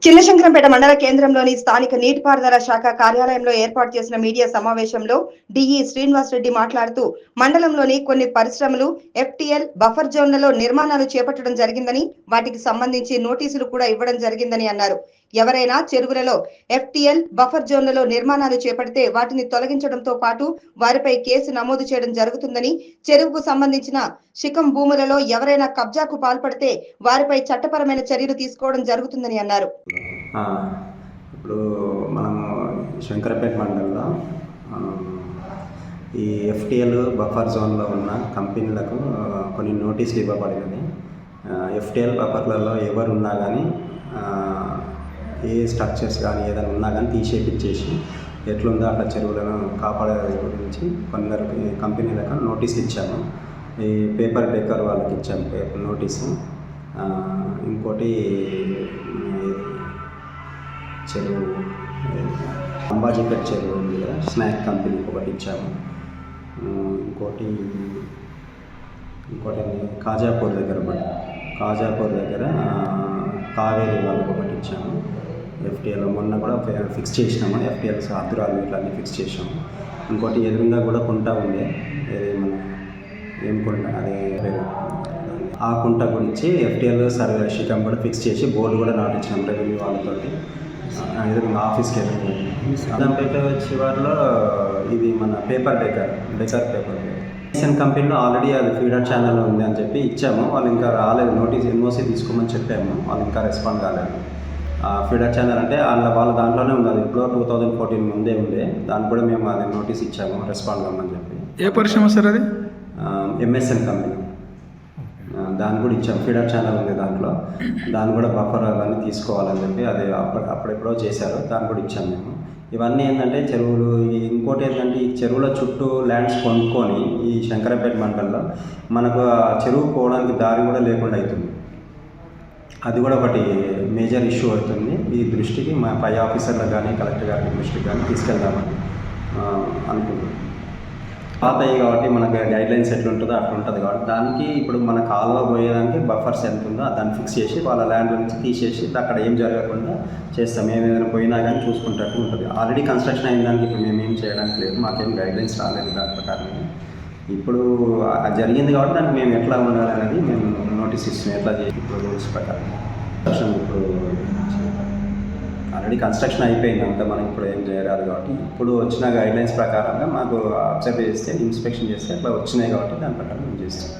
చిన్నశంకరంపేట మండల కేంద్రంలోని స్థానిక నీటిపారుదల శాఖ కార్యాలయంలో ఏర్పాటు చేసిన మీడియా సమావేశంలో డిఈ శ్రీనివాస్ రెడ్డి మాట్లాడుతూ మండలంలోని కొన్ని పరిశ్రమలు ఎఫ్టీఎల్ బఫర్ జోన్లలో నిర్మాణాలు చేపట్టడం జరిగిందని వాటికి సంబంధించి నోటీసులు కూడా ఇవ్వడం జరిగిందని అన్నారు. ఎవరైనా చెరువులలో ఎఫ్టీఎల్ బఫర్ జోన్లలో నిర్మాణాలు చేపడితే వాటిని తొలగించడంతో పాటు వారిపై కేసు నమోదు చేయడం జరుగుతుందని, చెరువుకు సంబంధించిన శిఖం భూములలో ఎవరైనా కబ్జాకు పాల్పడితే వారిపై చట్టపరమైన చర్యలు తీసుకోవడం జరుగుతుందని అన్నారు. ఇప్పుడు మనము శంకరపేట మండలంలో ఈ ఎఫ్టీఎల్ బఫర్ జోన్లో ఉన్న కంపెనీలకు కొన్ని నోటీసులు ఇవ్వబడినవి. ఎఫ్టీఎల్ బఫర్లలో ఎవరు ఉన్నా కానీ ఏ స్ట్రక్చర్స్ కానీ ఏదైనా ఉన్నా కానీ తీసేపిచ్చేసి ఎట్లుందో అట్లా చెరువులను కాపాడే గురించి కొందరికి కంపెనీలకు నోటీస్ ఇచ్చాము. ఈ పేపర్ డెక్కర్ వాళ్ళకి ఇచ్చాము నోటీసు. ఇంకోటి చెరువు అంబాజీపేట చెరువు ఉంది కదా, స్నాక్ కంపెనీకి ఒకటి ఇచ్చాము. ఇంకోటి కాజాపూర్ దగ్గర కావేరీ వాళ్ళకి ఒకటి ఇచ్చాము. ఎఫ్టీఎల్ మొన్న కూడా ఫిక్స్ చేసినాము. ఎఫ్టీఎల్స్ అద్దురాలు ఇట్లన్నీ ఫిక్స్ చేసాము. ఇంకోటి ఎదురుగా కూడా కుంట ఉండే, మన ఏం కుంట అదే ఆ కుంట గురించి ఎఫ్టీఎల్ సర్వే శిఖం కూడా ఫిక్స్ చేసి బోర్డు కూడా నాటించినాం రెవెన్యూ వాళ్ళతోటి. ఎదురుగా ఆఫీస్కి అదంపేట చివరిలో ఇది మన పేపర్ డెక్కర్ పేపర్ కంపెనీలో ఆల్రెడీ అది ఫీడర్ ఛానల్ ఉంది అని చెప్పి ఇచ్చాము. వాళ్ళు ఇంకా రాలేదు, నోటీస్ ఎన్ఓసి తీసుకోమని చెప్పాము. వాళ్ళు ఇంకా రెస్పాండ్ కాలేదు. ఫీడర్ ఛానల్ అంటే వాళ్ళ దాంట్లోనే ఉంది, అది ఇప్పుడు 2014 ముందే ఉండే. దానికి కూడా మేము అది నోటీస్ ఇచ్చాము, రెస్పాండ్ కామని చెప్పి. ఏ పరిశ్రమ సార్ అది? MSN company. దాన్ని కూడా ఇచ్చాము. ఫీడర్ ఛానల్ ఉంది దాంట్లో, దాన్ని కూడా బఫర్ అవన్నీ తీసుకోవాలని చెప్పి అది అప్పుడెప్పుడో చేశారు. దాన్ని కూడా ఇచ్చాము మేము. ఇవన్నీ ఏంటంటే చెరువులు. ఇంకోటి ఏంటంటే ఈ చెరువుల చుట్టూ ల్యాండ్స్ కొనుక్కొని ఈ శంకరపేట మండలంలో మనకు ఆ చెరువు పోవడానికి దారి కూడా లేకుండా అవుతుంది. అది కూడా ఒకటి మేజర్ ఇష్యూ అవుతుంది. ఈ దృష్టికి మా పై ఆఫీసర్లకు కానీ కలెక్టర్ గారి దృష్టికి కానీ తీసుకెళ్దామని అనుకుంటున్నాం. పాతయి కాబట్టి మనకు గైడ్లైన్స్ ఎట్లుంటుందో అట్లా ఉంటుంది కాబట్టి దానికి ఇప్పుడు మన కాలువ పోయేదానికి బఫర్స్ ఎంత ఉందో దాన్ని ఫిక్స్ చేసి వాళ్ళ ల్యాండ్ నుంచి తీసేసి అక్కడ ఏం జరగకుండా చేస్తాం. మేము ఏదైనా పోయినా కానీ చూసుకుంటట్టు ఉంటుంది. ఆల్రెడీ కన్స్ట్రక్షన్ అయిన దానికి ఇప్పుడు మేము ఏం చేయడానికి లేదు, మాకేం గైడ్లైన్స్ రాలేదు దాని ప్రకారం. ఇప్పుడు జరిగింది కాబట్టి దానికి మేము ఎట్లా ఉండాలి అనేది మేము నోటీస్ ఇస్తున్నాం, ఎట్లా చేసి ఇప్పుడు రూల్స్ ప్రకారం. ఇప్పుడు ఆల్రెడీ కన్స్ట్రక్షన్ అయిపోయింది అంతా, మనం ఇప్పుడు ఏం చేయరాదు కాబట్టి ఇప్పుడు వచ్చిన గైడ్లైన్స్ ప్రకారంగా మాకు అబ్జర్వ్ చేస్తే ఇన్స్పెక్షన్ చేస్తే అట్లా వచ్చినాయి కాబట్టి దాని ప్రకారం మేము చేస్తాం.